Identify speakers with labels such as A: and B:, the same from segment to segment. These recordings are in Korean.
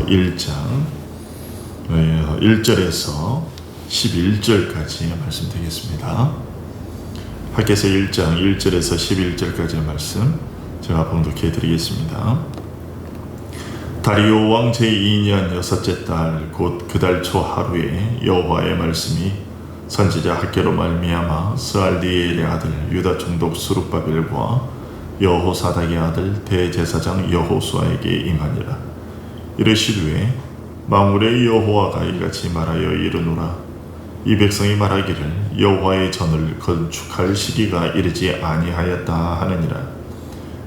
A: 1장 1절에서 11절까지의 말씀 되겠습니다. 학개서 1장 1절에서 11절까지의 말씀 제가 봉독해 드리겠습니다. 다리오 왕 제2년 여섯째 달 곧 그 달 초 하루에 여호와의 말씀이 선지자 학개로 말미암아 스알디엘의 아들 유다 총독 스룹바벨과 여호사닥의 아들 대제사장 여호수아에게 임하니라. 이르시되 만물의 여호와가 이같이 말하여 이르노라. 이 백성이 말하기를 여호와의 전을 건축할 시기가 이르지 아니하였다 하느니라.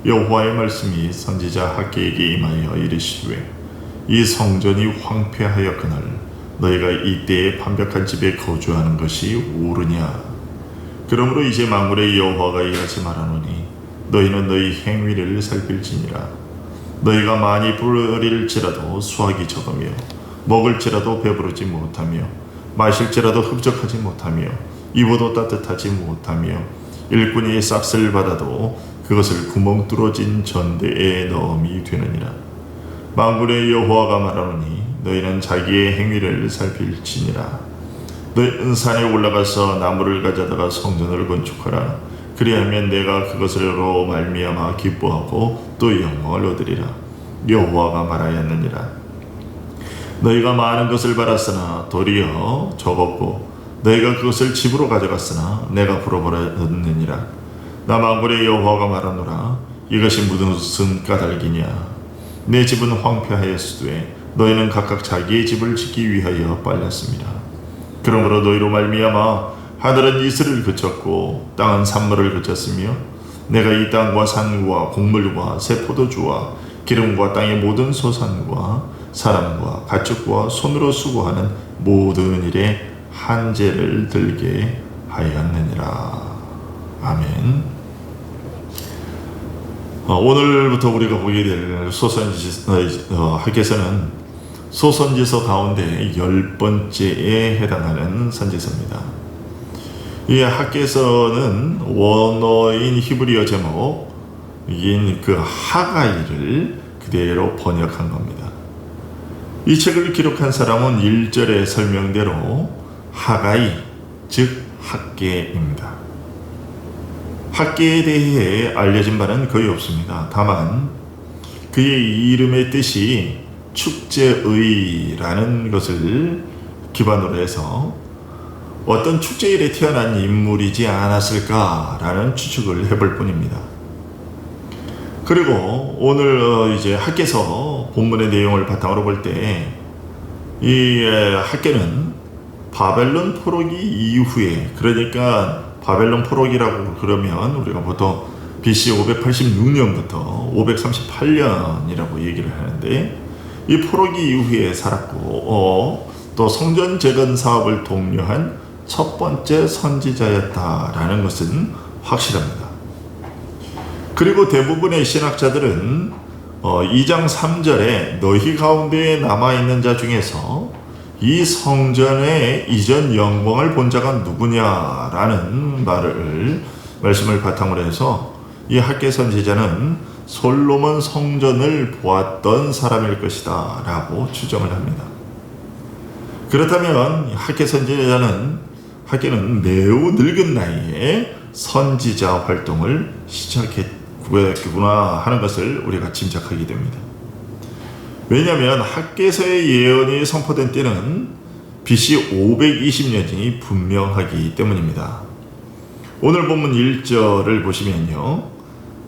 A: 여호와의 말씀이 선지자 학개에게 임하여 이르시되 이 성전이 황폐하였거늘 너희가 이때에 반벽한 집에 거주하는 것이 옳으냐. 그러므로 이제 만물의 여호와가 이같이 말하노니 너희는 너희 행위를 살필지니라. 너희가 많이 부릴지라도 수확이 적으며 먹을지라도 배부르지 못하며 마실지라도 흡족하지 못하며 입어도 따뜻하지 못하며 일꾼이 싹쓸 받아도 그것을 구멍 뚫어진 전대에 넣음이 되느니라. 만군의 여호와가 말하노니 너희는 자기의 행위를 살필지니라. 너희는 산에 올라가서 나무를 가져다가 성전을 건축하라. 그리하면 내가 그것으로 말미암아 기뻐하고 또 영광을 얻으리라. 여호와가 말하였느니라. 너희가 많은 것을 받았으나 도리어 적었고 너희가 그것을 집으로 가져갔으나 내가 불어버렸느니라. 나 만군의 여호와가 말하노라. 이것이 무슨 까닭이냐. 내 집은 황폐하였으되 너희는 각각 자기의 집을 짓기 위하여 빨렸습니다. 그러므로 너희로 말미암아 하늘은 이슬을 그쳤고 땅은 산물을 그쳤으며 내가 이 땅과 산과 곡물과 새 포도주와 기름과 땅의 모든 소산과 사람과 가축과 손으로 수고하는 모든 일에 한재를 들게 하였느니라. 아멘. 오늘부터 우리가 보게 될 학개서는 소선지서 가운데 10번째에 해당하는 선지서입니다. 이 학개서는 원어인 히브리어 제목인 그 하가이를 그대로 번역한 겁니다. 이 책을 기록한 사람은 1절의 설명대로 하가이, 즉 학개입니다. 학개에 대해 알려진 바는 거의 없습니다. 다만 그의 이름의 뜻이 축제의라는 것을 기반으로 해서 어떤 축제일에 태어난 인물이지 않았을까라는 추측을 해볼 뿐입니다. 그리고 오늘 이제 학개서 본문의 내용을 바탕으로 볼 때 이 학개는 바벨론 포로기 이후에, 그러니까 바벨론 포로기라고 그러면 우리가 보통 BC 586년부터 538년이라고 얘기를 하는데 이 포로기 이후에 살았고 또 성전 재건 사업을 독려한 첫 번째 선지자였다라는 것은 확실합니다. 그리고 대부분의 신학자들은 2장 3절에 너희 가운데에 남아있는 자 중에서 이 성전의 이전 영광을 본 자가 누구냐라는 말씀을 바탕으로 해서 이 학개 선지자는 솔로몬 성전을 보았던 사람일 것이다 라고 추정을 합니다. 그렇다면 학개 선지자는 학개는 매우 늙은 나이에 선지자 활동을 시작했구나 하는 것을 우리가 짐작하게 됩니다. 왜냐하면 학개서의 예언이 선포된 때는 BC 520년이 분명하기 때문입니다. 오늘 본문 1절을 보시면요.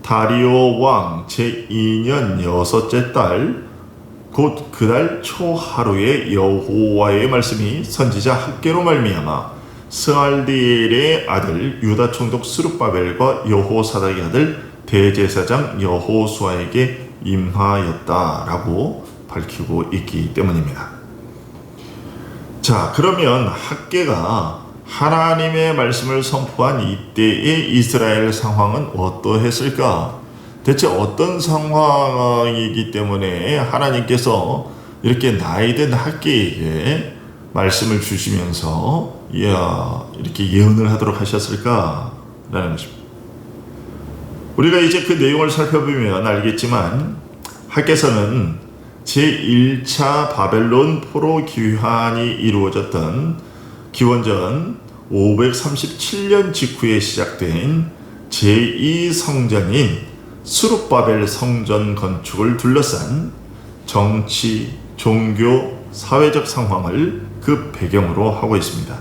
A: 다리오 왕 제2년 여섯째 달 곧 그 달 초 하루에 여호와의 말씀이 선지자 학개로 말미암아 스알디엘의 아들 유다 총독 스룹바벨과 여호사닥의 아들 대제사장 여호수아에게 임하였다라고 밝히고 있기 때문입니다. 자, 그러면 학개가 하나님의 말씀을 선포한 이때의 이스라엘 상황은 어떠했을까? 대체 어떤 상황이기 때문에 하나님께서 이렇게 나이든 학개에게 말씀을 주시면서 이렇게 예언을 하도록 하셨을까라는 것입니다. 우리가 이제 그 내용을 살펴보면 알겠지만 학개서는 제1차 바벨론 포로 귀환이 이루어졌던 기원전 537년 직후에 시작된 제2성전인 스룹바벨 성전 건축을 둘러싼 정치, 종교, 사회적 상황을 그 배경으로 하고 있습니다.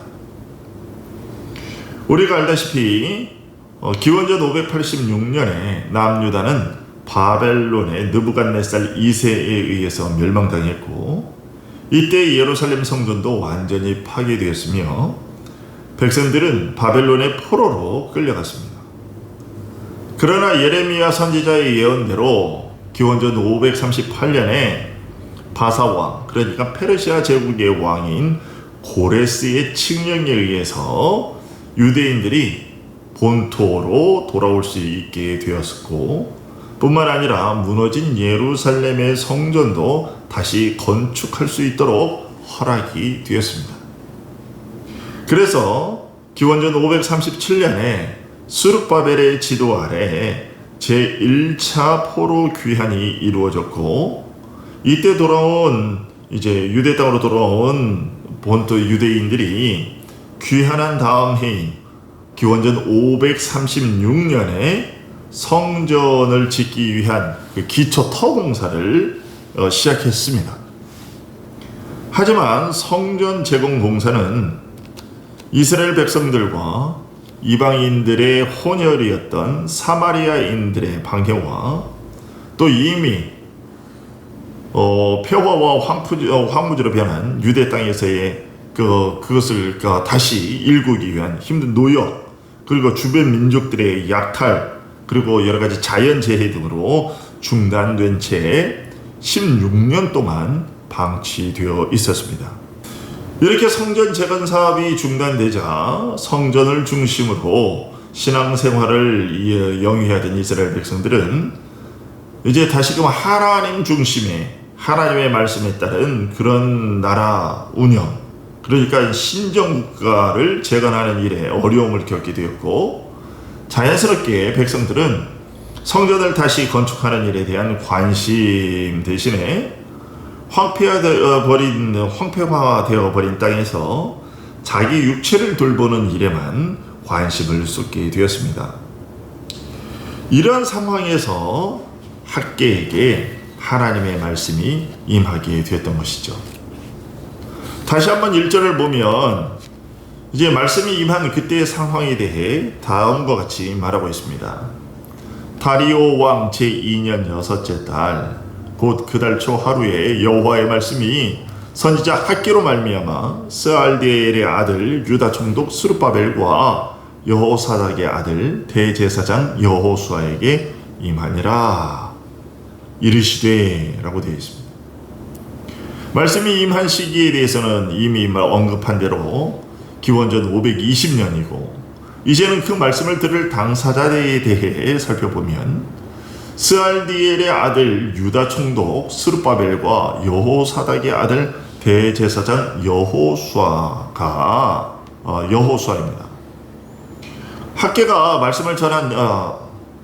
A: 우리가 알다시피 기원전 586년에 남유다는 바벨론의 느부갓네살 2세에 의해서 멸망당했고, 이때 예루살렘 성전도 완전히 파괴되었으며 백성들은 바벨론의 포로로 끌려갔습니다. 그러나 예레미야 선지자의 예언대로 기원전 538년에 바사왕, 그러니까 페르시아 제국의 왕인 고레스의 칙령에 의해서 유대인들이 본토로 돌아올 수 있게 되었고, 뿐만 아니라 무너진 예루살렘의 성전도 다시 건축할 수 있도록 허락이 되었습니다. 그래서 기원전 537년에 스룹바벨의 지도 아래 제1차 포로 귀환이 이루어졌고, 이때 유대 땅으로 돌아온 본토 유대인들이 귀환한 다음 해인 기원전 536년에 성전을 짓기 위한 그 기초 터공사를 시작했습니다. 하지만 성전 재건 공사는 이스라엘 백성들과 이방인들의 혼혈이었던 사마리아인들의 방해와 또 이미 폐허와 황무지로 변한 유대 땅에서의 그것을 다시 일구기 위한 힘든 노역, 그리고 주변 민족들의 약탈, 그리고 여러 가지 자연재해 등으로 중단된 채 16년 동안 방치되어 있었습니다. 이렇게 성전 재건 사업이 중단되자 성전을 중심으로 신앙생활을 영위하던 이스라엘 백성들은 이제 다시금 하나님 중심의 하나님의 말씀에 따른 그런 나라 운영, 그러니까 신정국가를 재건하는 일에 어려움을 겪게 되었고, 자연스럽게 백성들은 성전을 다시 건축하는 일에 대한 관심 대신에 황폐화되어 버린 땅에서 자기 육체를 돌보는 일에만 관심을 쏟게 되었습니다. 이런 상황에서 학개에게 하나님의 말씀이 임하게 되었던 것이죠. 다시 한번 1절을 보면 이제 말씀이 임한 그때의 상황에 대해 다음과 같이 말하고 있습니다. 다리오 왕 제2년 6째 달, 곧 그 달 초 하루에 여호와의 말씀이 선지자 학개로 말미암아 스알디엘의 아들 유다 총독 스룹바벨과 여호사닥의 아들 대제사장 여호수아에게 임하니라. 이르시되 라고 되어 있습니다. 말씀이 임한 시기에 대해서는 이미 언급한 대로 기원전 520년이고, 이제는 그 말씀을 들을 당사자에 대해 살펴보면 스알디엘의 아들 유다 총독 스룹바벨과 여호사닥의 아들 대제사장 여호수아입니다. 학개가 말씀을 전한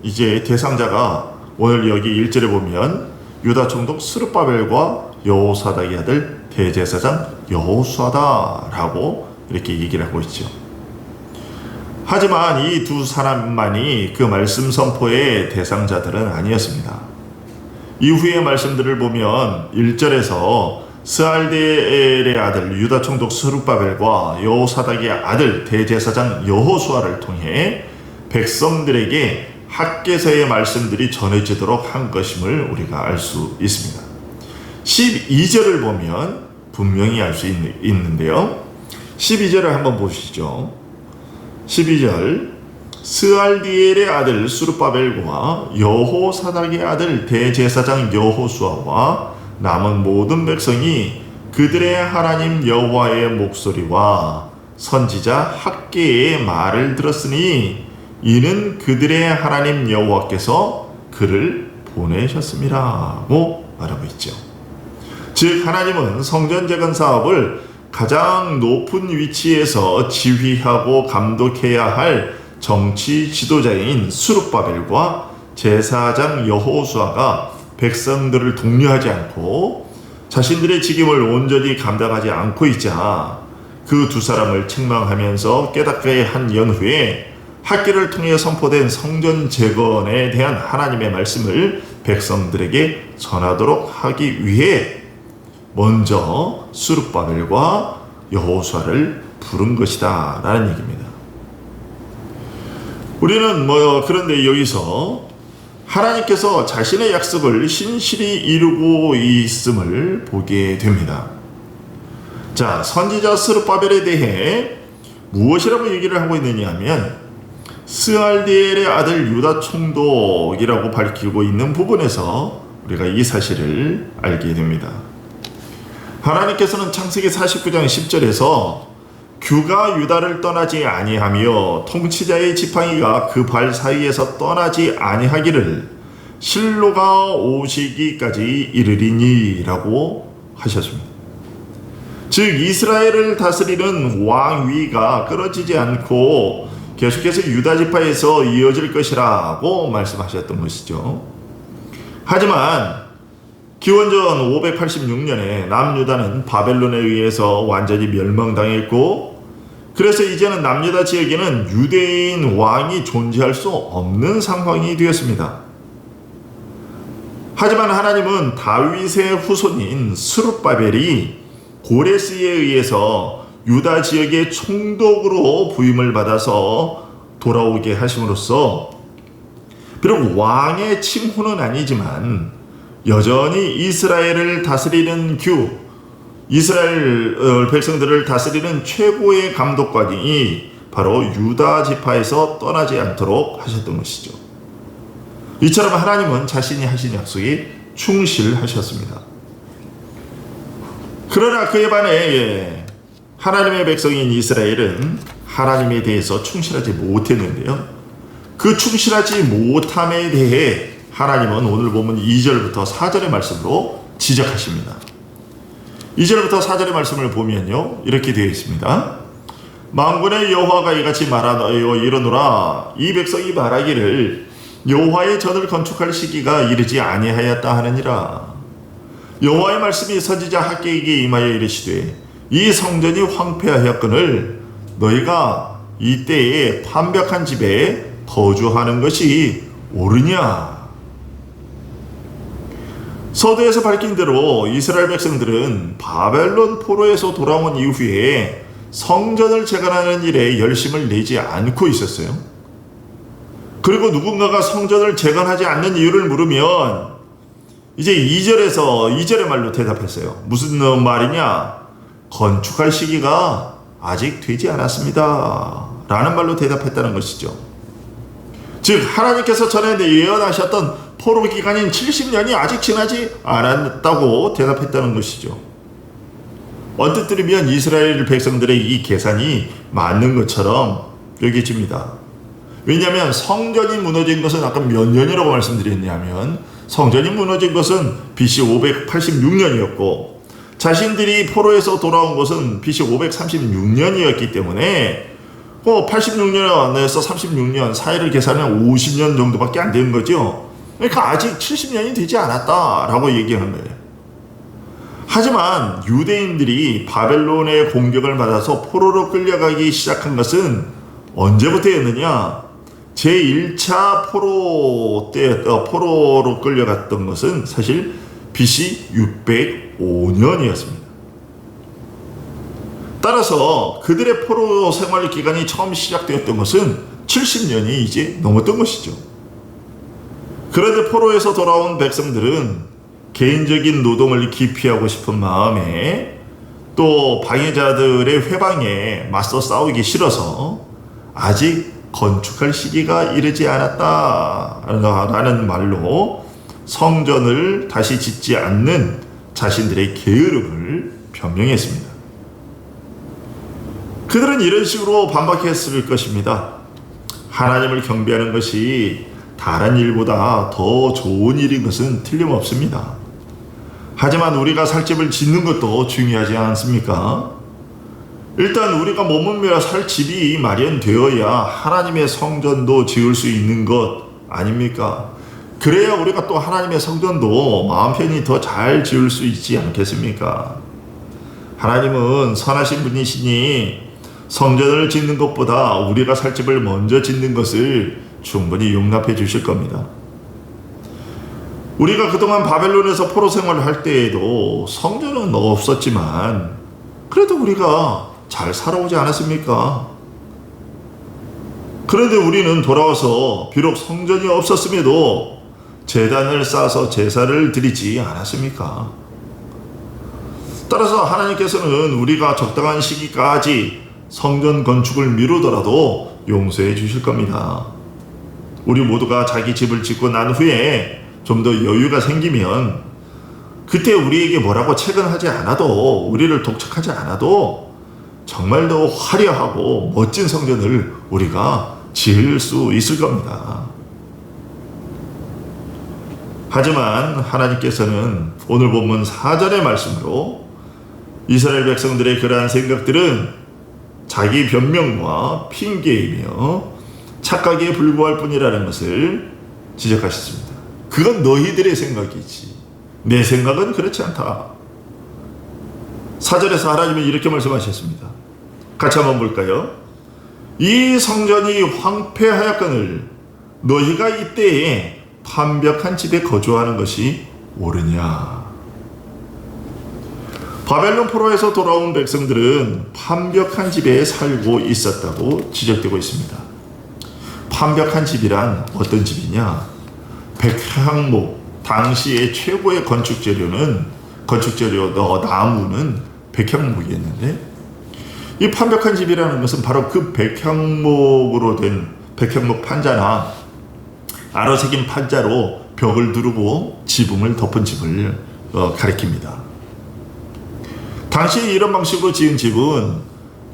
A: 이제 대상자가 오늘 여기 1절에 보면 유다 총독 스룹바벨과 여호사닥의 아들 대제사장 여호수아다라고 이렇게 얘기를 하고 있죠. 하지만 이 두 사람만이 그 말씀 선포의 대상자들은 아니었습니다. 이후의 말씀들을 보면 1절에서 스알디엘의 아들 유다 총독 스룹바벨과 여호사닥의 아들 대제사장 여호수아를 통해 백성들에게 학개서의 말씀들이 전해지도록 한 것임을 우리가 알 수 있습니다. 12절을 보면 분명히 알 수 있는데요. 12절을 한번 보시죠. 12절, 스알디엘의 아들 스룹바벨과 여호사닥의 아들 대제사장 여호수아와 남은 모든 백성이 그들의 하나님 여호와의 목소리와 선지자 학개의 말을 들었으니 이는 그들의 하나님 여호와께서 그를 보내셨음이라고 말하고 있죠. 즉 하나님은 성전 재건 사업을 가장 높은 위치에서 지휘하고 감독해야 할 정치 지도자인 스룹바벨과 제사장 여호수아가 백성들을 독려하지 않고 자신들의 직임을 온전히 감당하지 않고 있자 그 두 사람을 책망하면서 깨닫게 한 연후에 학기를 통해 선포된 성전 재건에 대한 하나님의 말씀을 백성들에게 전하도록 하기 위해 먼저 스룹바벨과 여호수아를 부른 것이다 라는 얘기입니다. 우리는 그런데 여기서 하나님께서 자신의 약속을 신실히 이루고 있음을 보게 됩니다. 자, 선지자 스룹바벨에 대해 무엇이라고 얘기를 하고 있느냐 하면 스알디엘의 아들 유다 총독이라고 밝히고 있는 부분에서 우리가 이 사실을 알게 됩니다. 하나님께서는 창세기 49장 10절에서 규가 유다를 떠나지 아니하며 통치자의 지팡이가 그 발 사이에서 떠나지 아니하기를 실로가 오시기까지 이르리니 라고 하셨습니다. 즉 이스라엘을 다스리는 왕위가 끊어지지 않고 계속해서 유다 지파에서 이어질 것이라고 말씀하셨던 것이죠. 하지만 기원전 586년에 남유다는 바벨론에 의해서 완전히 멸망당했고, 그래서 이제는 남유다 지역에는 유대인 왕이 존재할 수 없는 상황이 되었습니다. 하지만 하나님은 다윗의 후손인 스룹바벨이 고레스에 의해서 유다 지역의 총독으로 부임을 받아서 돌아오게 하심으로써 비록 왕의 칭호는 아니지만 여전히 이스라엘을 다스리는 이스라엘 백성들을 다스리는 최고의 감독관이 바로 유다 지파에서 떠나지 않도록 하셨던 것이죠. 이처럼 하나님은 자신이 하신 약속에 충실하셨습니다. 그러나 그에 반해 하나님의 백성인 이스라엘은 하나님에 대해서 충실하지 못했는데요. 그 충실하지 못함에 대해 하나님은 오늘 보면 2절부터 4절의 말씀으로 지적하십니다. 2절부터 4절의 말씀을 보면요, 이렇게 되어 있습니다. 만군의 여호와가 이같이 이르노라. 이 백성이 말하기를 여호와의 전을 건축할 시기가 이르지 아니하였다 하느니라. 여호와의 말씀이 선지자 학개에게 임하여 이르시되 이 성전이 황폐하였거늘 너희가 이때에 판벽한 집에 거주하는 것이 옳으냐. 서두에서 밝힌 대로 이스라엘 백성들은 바벨론 포로에서 돌아온 이후에 성전을 재건하는 일에 열심을 내지 않고 있었어요. 그리고 누군가가 성전을 재건하지 않는 이유를 물으면 이제 2절의 말로 대답했어요. 무슨 말이냐? 건축할 시기가 아직 되지 않았습니다 라는 말로 대답했다는 것이죠. 즉 하나님께서 전에 예언하셨던 포로 기간인 70년이 아직 지나지 않았다고 대답했다는 것이죠. 언뜻 들으면 이스라엘 백성들의 이 계산이 맞는 것처럼 여겨집니다. 왜냐하면 성전이 무너진 것은 아까 몇 년이라고 말씀드렸냐면 성전이 무너진 것은 BC 586년이었고 자신들이 포로에서 돌아온 것은 BC 536년이었기 때문에 86년에서 36년 사이를 계산하면 50년 정도밖에 안 되는 거죠. 그러니까 아직 70년이 되지 않았다라고 얘기하는 거예요. 하지만 유대인들이 바벨론의 공격을 받아서 포로로 끌려가기 시작한 것은 언제부터였느냐? 제1차 포로로 끌려갔던 것은 사실 BC 605년이었습니다. 따라서 그들의 포로 생활 기간이 처음 시작되었던 것은 70년이 이제 넘었던 것이죠. 그런데 포로에서 돌아온 백성들은 개인적인 노동을 기피하고 싶은 마음에 또 방해자들의 회방에 맞서 싸우기 싫어서 아직 건축할 시기가 이르지 않았다라는 말로 성전을 다시 짓지 않는 자신들의 게으름을 변명했습니다. 그들은 이런 식으로 반박했을 것입니다. 하나님을 경배하는 것이 다른 일보다 더 좋은 일인 것은 틀림없습니다. 하지만 우리가 살 집을 짓는 것도 중요하지 않습니까? 일단 우리가 머물며 살 집이 마련되어야 하나님의 성전도 지을 수 있는 것 아닙니까? 그래야 우리가 또 하나님의 성전도 마음 편히 더 잘 지을 수 있지 않겠습니까? 하나님은 선하신 분이시니 성전을 짓는 것보다 우리가 살 집을 먼저 짓는 것을 충분히 용납해 주실 겁니다. 우리가 그동안 바벨론에서 포로 생활을 할 때에도 성전은 없었지만 그래도 우리가 잘 살아오지 않았습니까? 그런데 우리는 돌아와서 비록 성전이 없었음에도 제단을 쌓아서 제사를 드리지 않았습니까? 따라서 하나님께서는 우리가 적당한 시기까지 성전 건축을 미루더라도 용서해 주실 겁니다. 우리 모두가 자기 집을 짓고 난 후에 좀 더 여유가 생기면 그때 우리에게 뭐라고 채근하지 않아도, 우리를 독촉하지 않아도 정말 더 화려하고 멋진 성전을 우리가 지을 수 있을 겁니다. 하지만 하나님께서는 오늘 본문 4절의 말씀으로 이스라엘 백성들의 그러한 생각들은 자기 변명과 핑계이며 착각에 불과할 뿐이라는 것을 지적하셨습니다. 그건 너희들의 생각이지 내 생각은 그렇지 않다. 4절에서 하나님은 이렇게 말씀하셨습니다. 같이 한번 볼까요? 이 성전이 황폐하였거늘 너희가 이때에 판벽한 집에 거주하는 것이 옳으냐. 바벨론 포로에서 돌아온 백성들은 판벽한 집에 살고 있었다고 지적되고 있습니다. 판벽한 집이란 어떤 집이냐? 백향목, 당시의 최고의 건축재료 나무는 백향목이었는데 이 판벽한 집이라는 것은 바로 그 백향목으로 된 백향목 판자나 아로새긴 판자로 벽을 두르고 지붕을 덮은 집을 가리킵니다. 당시 이런 방식으로 지은 집은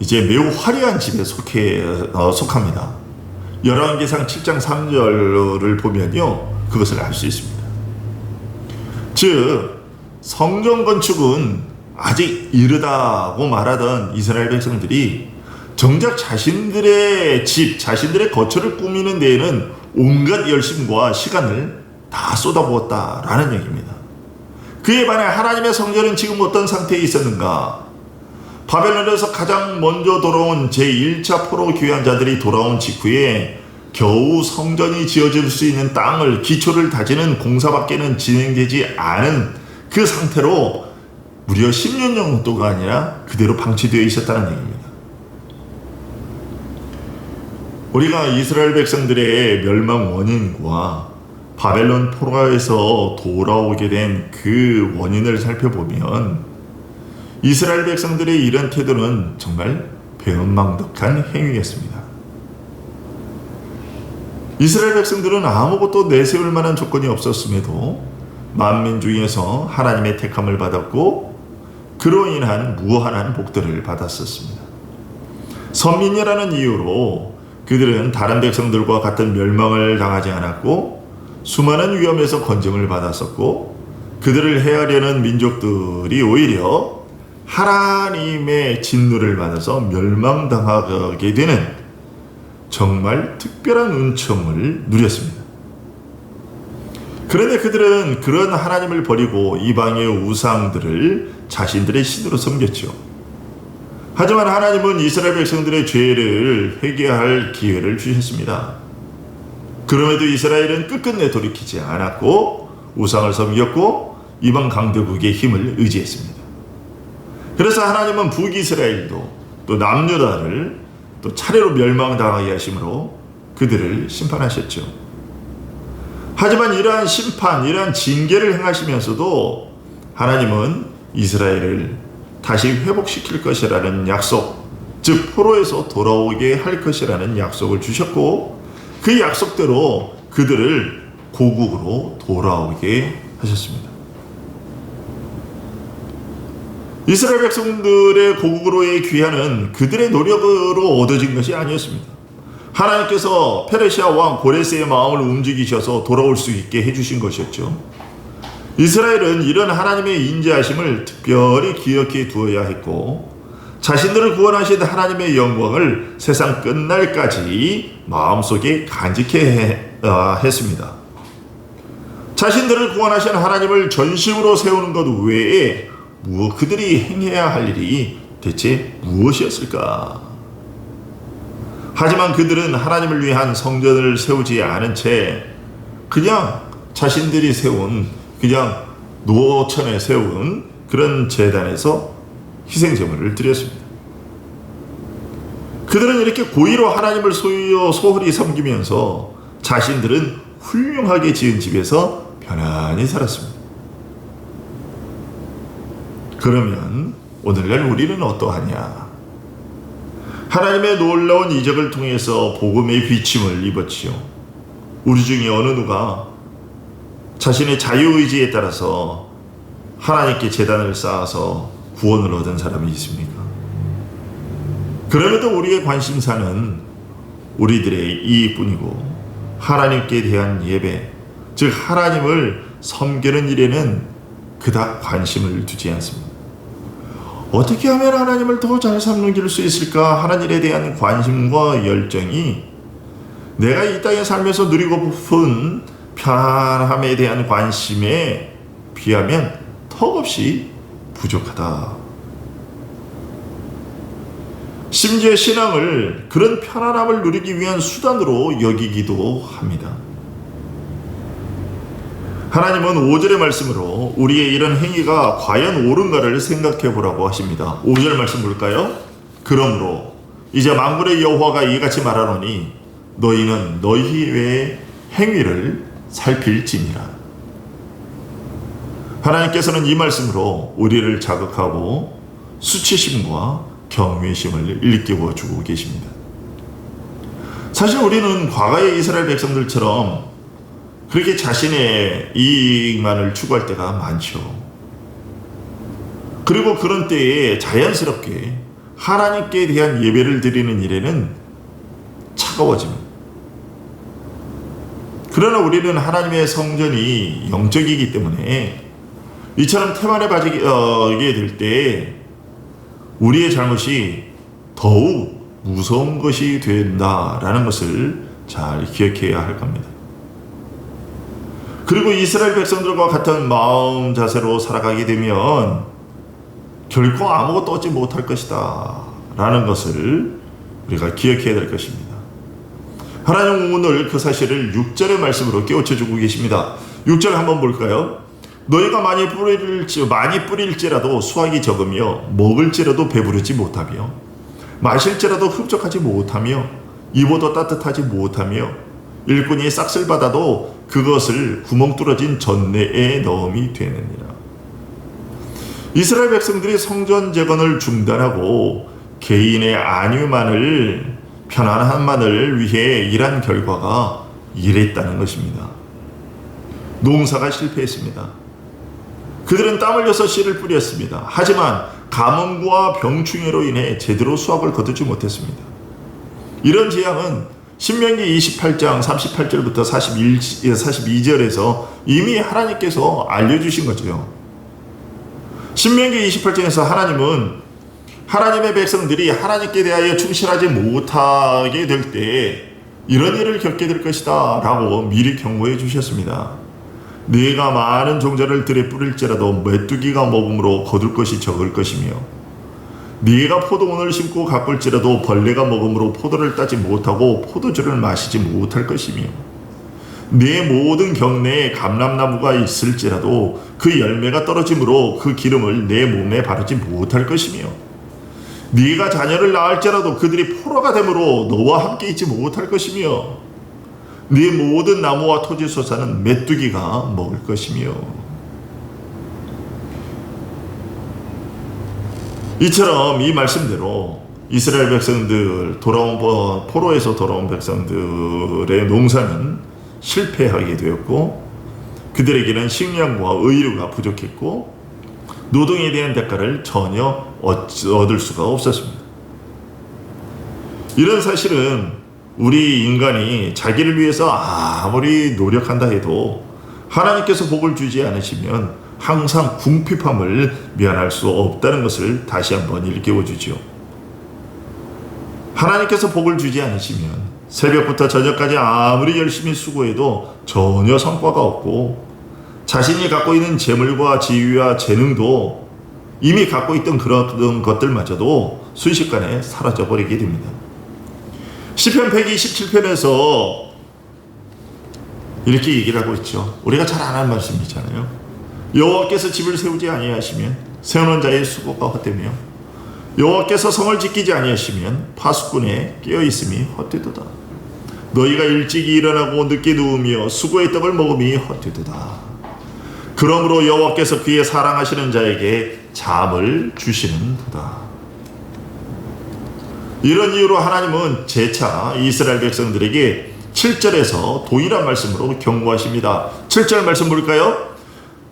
A: 이제 매우 화려한 집에 속합니다. 열왕기상 7장 3절을 보면요, 그것을 알 수 있습니다. 즉 성전 건축은 아직 이르다고 말하던 이스라엘 백성들이 정작 자신들의 집, 자신들의 거처를 꾸미는 데에는 온갖 열심과 시간을 다 쏟아부었다라는 얘기입니다. 그에 반해 하나님의 성전은 지금 어떤 상태에 있었는가? 바벨론에서 가장 먼저 돌아온 제1차 포로 귀환자들이 돌아온 직후에 겨우 성전이 지어질 수 있는 땅을, 기초를 다지는 공사밖에는 진행되지 않은 그 상태로 무려 10년 정도가 아니라 그대로 방치되어 있었다는 얘기입니다. 우리가 이스라엘 백성들의 멸망 원인과 바벨론 포로에서 돌아오게 된 그 원인을 살펴보면 이스라엘 백성들의 이런 태도는 정말 배은망덕한 행위였습니다. 이스라엘 백성들은 아무것도 내세울 만한 조건이 없었음에도 만민 중에서 하나님의 택함을 받았고 그로 인한 무한한 복들을 받았었습니다. 선민이라는 이유로 그들은 다른 백성들과 같은 멸망을 당하지 않았고 수많은 위험에서 건짐을 받았었고 그들을 해하려는 민족들이 오히려 하나님의 진노를 받아서 멸망당하게 되는 정말 특별한 은총을 누렸습니다. 그런데 그들은 그런 하나님을 버리고 이방의 우상들을 자신들의 신으로 섬겼죠. 하지만 하나님은 이스라엘 백성들의 죄를 회개할 기회를 주셨습니다. 그럼에도 이스라엘은 끝끝내 돌이키지 않았고 우상을 섬겼고 이방 강대국의 힘을 의지했습니다. 그래서 하나님은 북이스라엘도 또 남유다를 또 차례로 멸망당하게 하심으로 그들을 심판하셨죠. 하지만 이러한 심판, 이러한 징계를 행하시면서도 하나님은 이스라엘을 다시 회복시킬 것이라는 약속, 즉 포로에서 돌아오게 할 것이라는 약속을 주셨고 그 약속대로 그들을 고국으로 돌아오게 하셨습니다. 이스라엘 백성들의 고국으로의 귀환은 그들의 노력으로 얻어진 것이 아니었습니다. 하나님께서 페르시아 왕 고레스의 마음을 움직이셔서 돌아올 수 있게 해주신 것이었죠. 이스라엘은 이런 하나님의 인자하심을 특별히 기억해 두어야 했고 자신들을 구원하신 하나님의 영광을 세상 끝날까지 마음속에 간직해 했습니다. 자신들을 구원하신 하나님을 전심으로 세우는 것 외에 그들이 행해야 할 일이 대체 무엇이었을까? 하지만 그들은 하나님을 위한 성전을 세우지 않은 채 그냥 자신들이 세운, 그냥 노천에 세운 그런 제단에서 희생제물을 드렸습니다. 그들은 이렇게 고의로 하나님을 소홀히 섬기면서 자신들은 훌륭하게 지은 집에서 편안히 살았습니다. 그러면 오늘날 우리는 어떠하냐? 하나님의 놀라운 이적을 통해서 복음의 비침을 입었지요. 우리 중에 어느 누가 자신의 자유의지에 따라서 하나님께 제단을 쌓아서 구원을 얻은 사람이 있습니까? 그럼에도 우리의 관심사는 우리들의 이익뿐이고 하나님께 대한 예배, 즉 하나님을 섬기는 일에는 그닥 관심을 두지 않습니다. 어떻게 하면 하나님을 더 잘 섬길 수 있을까 하는 일에 대한 관심과 열정이 내가 이 땅에 살면서 누리고픈 편안함에 대한 관심에 비하면 턱없이 부족하다. 심지어 신앙을 그런 편안함을 누리기 위한 수단으로 여기기도 합니다. 하나님은 5절의 말씀으로 우리의 이런 행위가 과연 옳은가를 생각해 보라고 하십니다. 5절 말씀 볼까요? 그러므로 이제 만군의 여호와가 이같이 말하노니 너희는 너희 외의 행위를 살필지니라. 하나님께서는 이 말씀으로 우리를 자극하고 수치심과 경외심을 일깨워 주고 계십니다. 사실 우리는 과거의 이스라엘 백성들처럼 그렇게 자신의 이익만을 추구할 때가 많죠. 그리고 그런 때에 자연스럽게 하나님께 대한 예배를 드리는 일에는 차가워집니다. 그러나 우리는 하나님의 성전이 영적이기 때문에 이처럼 태만에 빠지게 될 때 우리의 잘못이 더욱 무서운 것이 된다라는 것을 잘 기억해야 할 겁니다. 그리고 이스라엘 백성들과 같은 마음 자세로 살아가게 되면 결코 아무것도 얻지 못할 것이다 라는 것을 우리가 기억해야 될 것입니다. 하나님은 오늘 그 사실을 6절의 말씀으로 깨우쳐주고 계십니다. 6절 한번 볼까요? 너희가 많이 뿌릴지라도 수확이 적으며 먹을지라도 배부르지 못하며 마실지라도 흡족하지 못하며 입어도 따뜻하지 못하며 일꾼이 싹쓸 받아도 그것을 구멍 뚫어진 전내에 넣음이 되느니라. 이스라엘 백성들이 성전 재건을 중단하고 개인의 안위만을 편안함만을 위해 일한 결과가 이랬다는 것입니다. 농사가 실패했습니다. 그들은 땀 흘려서 씨를 뿌렸습니다. 하지만 가뭄과 병충해로 인해 제대로 수확을 거두지 못했습니다. 이런 재앙은 신명기 28장 38절부터 42절에서 이미 하나님께서 알려주신 거죠. 신명기 28장에서 하나님은 하나님의 백성들이 하나님께 대하여 충실하지 못하게 될 때 이런 일을 겪게 될 것이다 라고 미리 경고해 주셨습니다. 네가 많은 종자를 들에 뿌릴지라도 메뚜기가 먹음으로 거둘 것이 적을 것이며 네가 포도원을 심고 가꿀지라도 벌레가 먹음으로 포도를 따지 못하고 포도주를 마시지 못할 것이며 네 모든 경내에 감람나무가 있을지라도 그 열매가 떨어짐으로 그 기름을 내 몸에 바르지 못할 것이며 네가 자녀를 낳을지라도 그들이 포로가 되므로 너와 함께 있지 못할 것이며 네 모든 나무와 토지 소사는 메뚜기가 먹을 것이며 이처럼 이 말씀대로 이스라엘 백성들 포로에서 돌아온 백성들의 농사는 실패하게 되었고 그들에게는 식량과 의류가 부족했고 노동에 대한 대가를 전혀 얻을 수가 없었습니다. 이런 사실은 우리 인간이 자기를 위해서 아무리 노력한다 해도 하나님께서 복을 주지 않으시면 항상 궁핍함을 면할 수 없다는 것을 다시 한번 일깨워주죠. 하나님께서 복을 주지 않으시면 새벽부터 저녁까지 아무리 열심히 수고해도 전혀 성과가 없고 자신이 갖고 있는 재물과 지위와 재능도 이미 갖고 있던 그런 것들마저도 순식간에 사라져버리게 됩니다. 시편 127편에서 이렇게 얘기를 하고 있죠. 우리가 잘 아는 말씀이잖아요. 여호와께서 집을 세우지 아니하시면 세우는 자의 수고가 헛되며 여호와께서 성을 지키지 아니하시면 파수꾼의 깨어있음이 헛되도다. 너희가 일찍이 일어나고 늦게 누우며 수고의 떡을 먹음이 헛되도다. 그러므로 여호와께서 그의 사랑하시는 자에게 잠을 주시는도다. 이런 이유로 하나님은 재차 이스라엘 백성들에게 7절에서 동일한 말씀으로 경고하십니다. 7절 말씀 볼까요?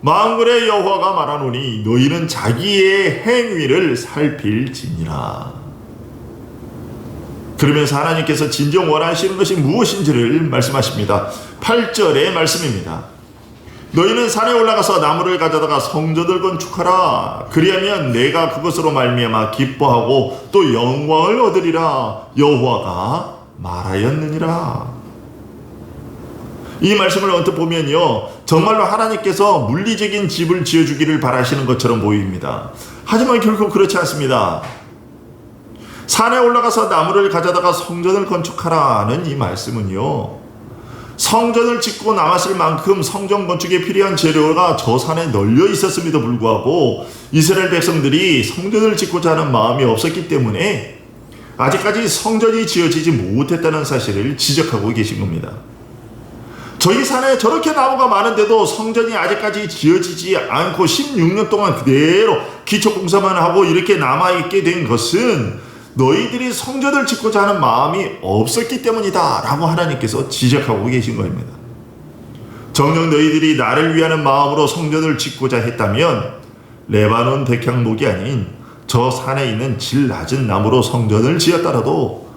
A: 만군의 여호와가 말하노니 너희는 자기의 행위를 살필지니라. 그러면서 하나님께서 진정 원하시는 것이 무엇인지를 말씀하십니다. 8절의 말씀입니다. 너희는 산에 올라가서 나무를 가져다가 성전을 건축하라. 그리하면 내가 그것으로 말미암아 기뻐하고 또 영광을 얻으리라. 여호와가 말하였느니라. 이 말씀을 언뜻 보면요, 정말로 하나님께서 물리적인 집을 지어주기를 바라시는 것처럼 보입니다. 하지만 결코 그렇지 않습니다. 산에 올라가서 나무를 가져다가 성전을 건축하라는 이 말씀은요, 성전을 짓고 남았을 만큼 성전 건축에 필요한 재료가 저 산에 널려 있었음에도 불구하고 이스라엘 백성들이 성전을 짓고자 하는 마음이 없었기 때문에 아직까지 성전이 지어지지 못했다는 사실을 지적하고 계신 겁니다. 저희 산에 저렇게 나무가 많은데도 성전이 아직까지 지어지지 않고 16년 동안 그대로 기초공사만 하고 이렇게 남아있게 된 것은 너희들이 성전을 짓고자 하는 마음이 없었기 때문이다 라고 하나님께서 지적하고 계신 겁니다. 정녕 너희들이 나를 위하는 마음으로 성전을 짓고자 했다면 레바논 백향목이 아닌 저 산에 있는 질 낮은 나무로 성전을 지었더라도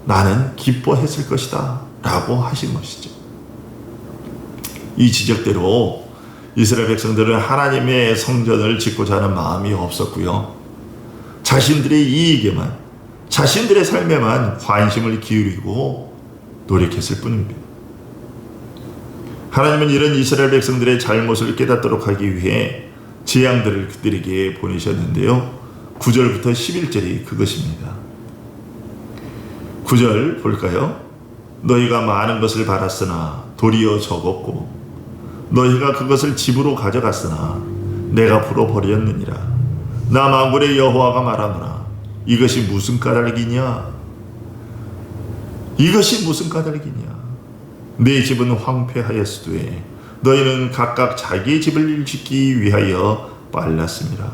A: 나는 기뻐했을 것이다 라고 하신 것이죠. 이 지적대로 이스라엘 백성들은 하나님의 성전을 짓고자 하는 마음이 없었고요, 자신들의 이익에만, 자신들의 삶에만 관심을 기울이고 노력했을 뿐입니다. 하나님은 이런 이스라엘 백성들의 잘못을 깨닫도록 하기 위해 재앙들을 그들에게 보내셨는데요, 9절부터 11절이 그것입니다. 9절 볼까요? 너희가 많은 것을 바랐으나 도리어 적었고 너희가 그것을 집으로 가져갔으나 내가 풀어버렸느니라. 나 만군의 여호와가 말하노라. 이것이 무슨 까닭이냐? 이것이 무슨 까닭이냐? 내 집은 황폐하였으되 너희는 각각 자기의 집을 짓기 위하여 빨랐습니다.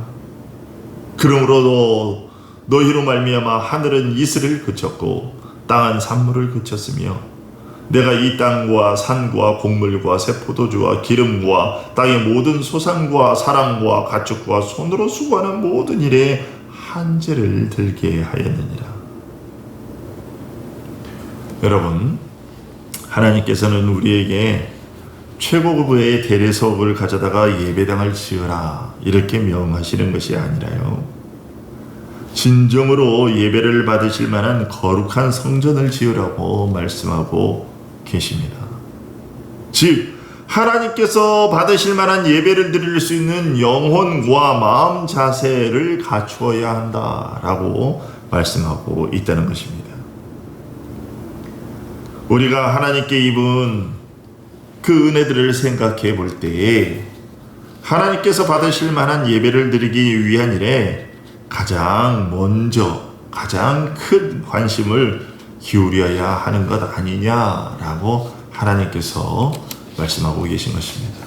A: 그러므로 너희로 말미암아 하늘은 이슬을 그쳤고 땅은 산물을 그쳤으며 내가 이 땅과 산과 곡물과 새 포도주와 기름과 땅의 모든 소산과 사람과 가축과 손으로 수고하는 모든 일에 한죄를 들게 하였느니라. 여러분, 하나님께서는 우리에게 최고급의 대리석을 가져다가 예배당을 지으라 이렇게 명하시는 것이 아니라요, 진정으로 예배를 받으실 만한 거룩한 성전을 지으라고 말씀하고 계십니다. 즉 하나님께서 받으실 만한 예배를 드릴 수 있는 영혼과 마음 자세를 갖추어야 한다라고 말씀하고 있다는 것입니다. 우리가 하나님께 입은 그 은혜들을 생각해 볼 때에 하나님께서 받으실 만한 예배를 드리기 위한 일에 가장 먼저 가장 큰 관심을 기울여야 하는 것 아니냐라고 하나님께서 말씀하고 계신 것입니다.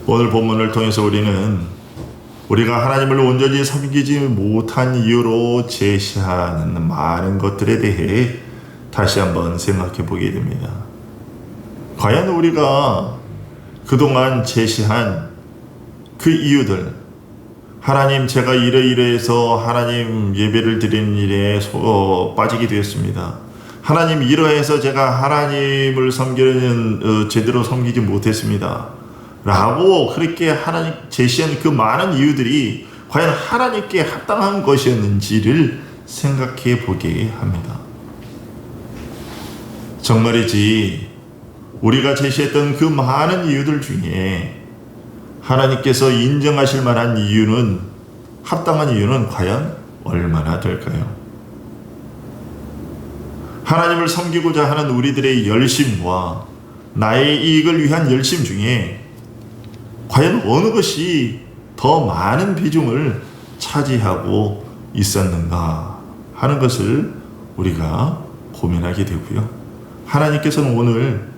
A: 오늘 본문을 통해서 우리가 하나님을 온전히 섬기지 못한 이유로 제시하는 많은 것들에 대해 다시 한번 생각해 보게 됩니다. 과연 우리가 그동안 제시한 그 이유들, 하나님 제가 이러이러해서 하나님 예배를 드리는 일에 빠지게 되었습니다. 하나님 이러해서 제가 하나님을 섬기는 제대로 섬기지 못했습니다. 라고 그렇게 하나님 제시한 그 많은 이유들이 과연 하나님께 합당한 것이었는지를 생각해 보게 합니다. 정말이지 우리가 제시했던 그 많은 이유들 중에 하나님께서 인정하실 만한 이유는, 합당한 이유는 과연 얼마나 될까요? 하나님을 섬기고자 하는 우리들의 열심과 나의 이익을 위한 열심 중에 과연 어느 것이 더 많은 비중을 차지하고 있었는가 하는 것을 우리가 고민하게 되고요. 하나님께서는 오늘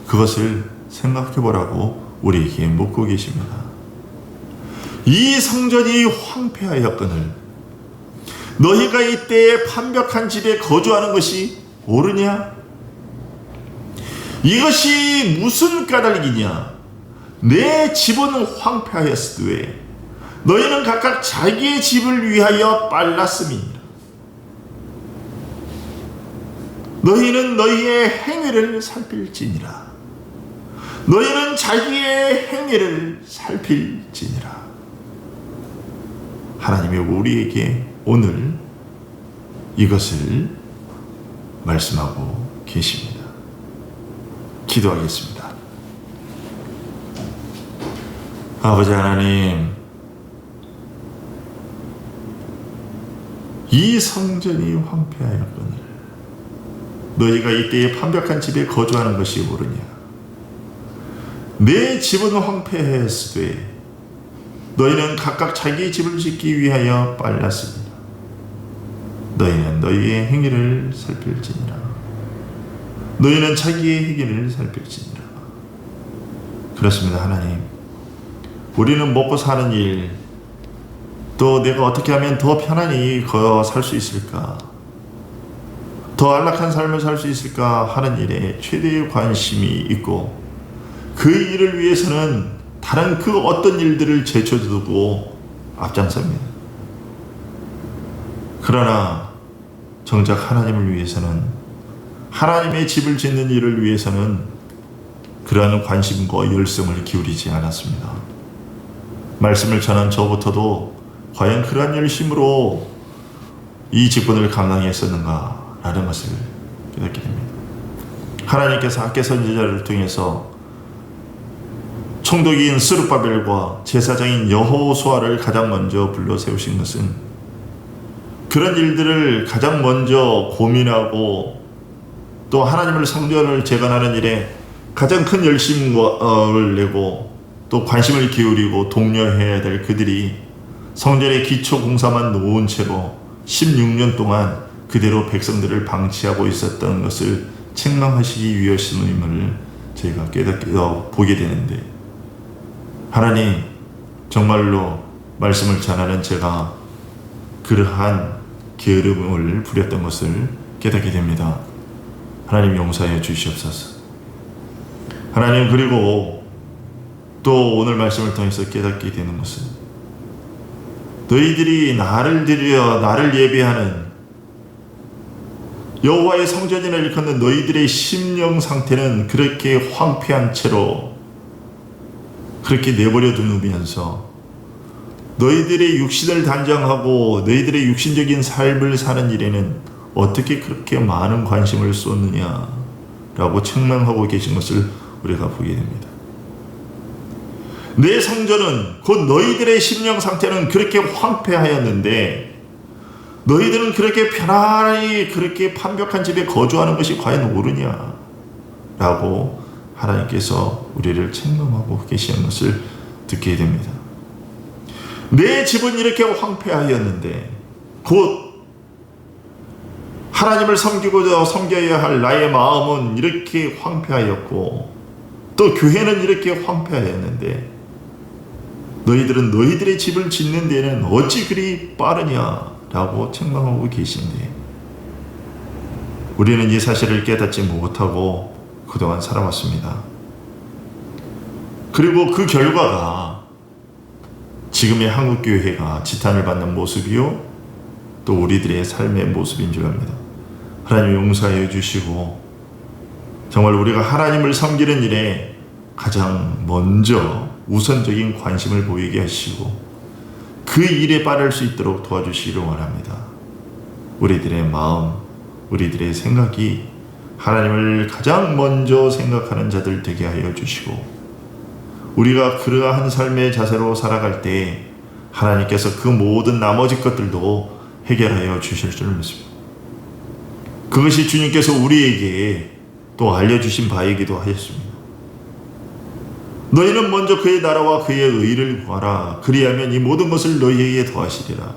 A: 그것을 생각해 보라고 우리에게 묻고 계십니다. 이 성전이 황폐하였거늘 너희가 이때에 판벽한 집에 거주하는 것이 옳으냐? 이것이 무슨 까닭이냐? 내 집은 황폐하였으되 너희는 각각 자기의 집을 위하여 빨랐음이니라. 너희는 너희의 행위를 살필지니라. 너희는 자기의 행위를 살필지니라. 하나님이 우리에게 오늘 이것을 말씀하고 계십니다. 기도하겠습니다. 아버지 하나님, 이 성전이 황폐하였거늘 너희가 이때에 판벽한 집에 거주하는 것이 옳으냐? 내 집은 황폐하였으되 너희는 각각 자기의 집을 짓기 위하여 빨랐으니라. 너희는 너희의 행위를 살필지니라. 너희는 자기의 행위를 살필지니라. 그렇습니다. 하나님, 우리는 먹고 사는 일, 또 내가 어떻게 하면 더 편안히 살 수 있을까, 더 안락한 삶을 살 수 있을까 하는 일에 최대의 관심이 있고, 그 일을 위해서는 다른 그 어떤 일들을 제쳐두고 앞장섭니다. 그러나 정작 하나님을 위해서는, 하나님의 집을 짓는 일을 위해서는 그러한 관심과 열성을 기울이지 않았습니다. 말씀을 전한 저부터도 과연 그러한 열심으로 이 직분을 감당했었는가 라는 것을 깨닫게 됩니다. 하나님께서 학개 선지자를 통해서 총독인 스룹바벨과 제사장인 여호수아를 가장 먼저 불러 세우신 것은 그런 일들을 가장 먼저 고민하고 또 하나님을 성전을 재건하는 일에 가장 큰 열심을 내고 또 관심을 기울이고 독려해야 될 그들이 성전의 기초 공사만 놓은 채로 16년 동안 그대로 백성들을 방치하고 있었던 것을 책망하시기 위하심을 저희가 깨닫게 보게 되는데, 하나님, 정말로 말씀을 전하는 제가 그러한 게으름을 부렸던 것을 깨닫게 됩니다. 하나님 용서해 주시옵소서. 하나님, 그리고 또 오늘 말씀을 통해서 깨닫게 되는 것은 너희들이 나를 예배하는 여호와의 성전이라 일컫는 너희들의 심령 상태는 그렇게 황폐한 채로 그렇게 내버려 두면서 너희들의 육신을 단장하고 너희들의 육신적인 삶을 사는 일에는 어떻게 그렇게 많은 관심을 쏟느냐라고 책망하고 계신 것을 우리가 보게 됩니다. 내 성전은 곧 너희들의 심령 상태는 그렇게 황폐하였는데 너희들은 그렇게 편안히 그렇게 판벽한 집에 거주하는 것이 과연 옳으냐 라고 하나님께서 우리를 책망하고 계시는 것을 듣게 됩니다. 내 집은 이렇게 황폐하였는데 곧 하나님을 섬겨야 할 나의 마음은 이렇게 황폐하였고 또 교회는 이렇게 황폐하였는데 너희들은 너희들의 집을 짓는 데는 어찌 그리 빠르냐라고 책망하고 계신데, 우리는 이 사실을 깨닫지 못하고 그동안 살아왔습니다. 그리고 그 결과가 지금의 한국교회가 지탄을 받는 모습이요 또 우리들의 삶의 모습인 줄 압니다. 하나님 용서해 주시고 정말 우리가 하나님을 섬기는 일에 가장 먼저 우선적인 관심을 보이게 하시고 그 일에 빠를 수 있도록 도와주시기를 원합니다. 우리들의 마음, 우리들의 생각이 하나님을 가장 먼저 생각하는 자들 되게 하여 주시고, 우리가 그러한 삶의 자세로 살아갈 때 하나님께서 그 모든 나머지 것들도 해결하여 주실 줄 믿습니다. 그것이 주님께서 우리에게 또 알려주신 바이기도 하였습니다. 너희는 먼저 그의 나라와 그의 의를 구하라. 그리하면 이 모든 것을 너희에게 더하시리라.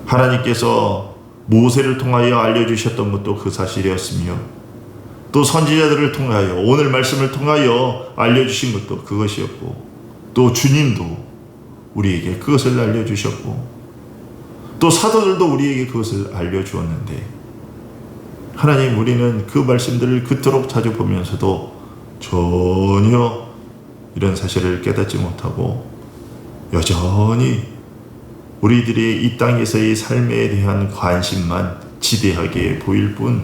A: 하나님께서 모세를 통하여 알려주셨던 것도 그 사실이었으며, 또 선지자들을 통하여 오늘 말씀을 통하여 알려주신 것도 그것이었고, 또 주님도 우리에게 그것을 알려주셨고, 또 사도들도 우리에게 그것을 알려주었는데, 하나님, 우리는 그 말씀들을 그토록 자주 보면서도 전혀 이런 사실을 깨닫지 못하고 여전히 우리들의 이 땅에서의 삶에 대한 관심만 지대하게 보일 뿐,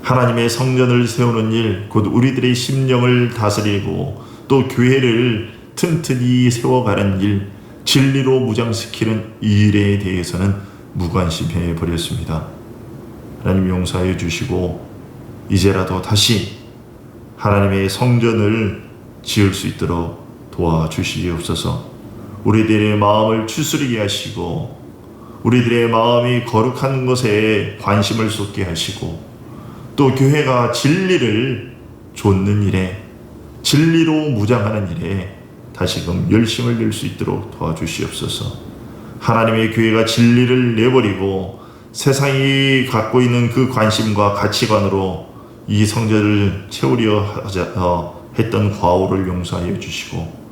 A: 하나님의 성전을 세우는 일, 곧 우리들의 심령을 다스리고 또 교회를 튼튼히 세워가는 일, 진리로 무장시키는 일에 대해서는 무관심해 버렸습니다. 하나님 용서하여 주시고, 이제라도 다시 하나님의 성전을 지을 수 있도록 도와주시옵소서. 우리들의 마음을 추스리게 하시고, 우리들의 마음이 거룩한 것에 관심을 쏟게 하시고, 또 교회가 진리를 좇는 일에, 진리로 무장하는 일에 다시금 열심을 낼 수 있도록 도와주시옵소서. 하나님의 교회가 진리를 내버리고 세상이 갖고 있는 그 관심과 가치관으로 이 성전을 채우려 했던 과오를 용서하여 주시고,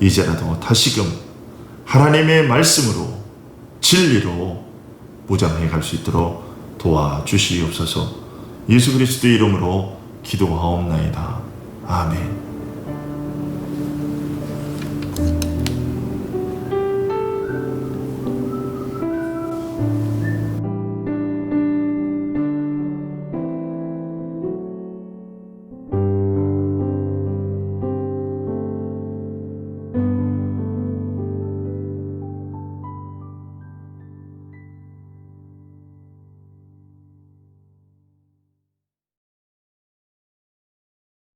A: 이제라도 다시금 하나님의 말씀으로 진리로 무장해 갈 수 있도록 도와주시옵소서. 예수 그리스도의 이름으로 기도하옵나이다. 아멘.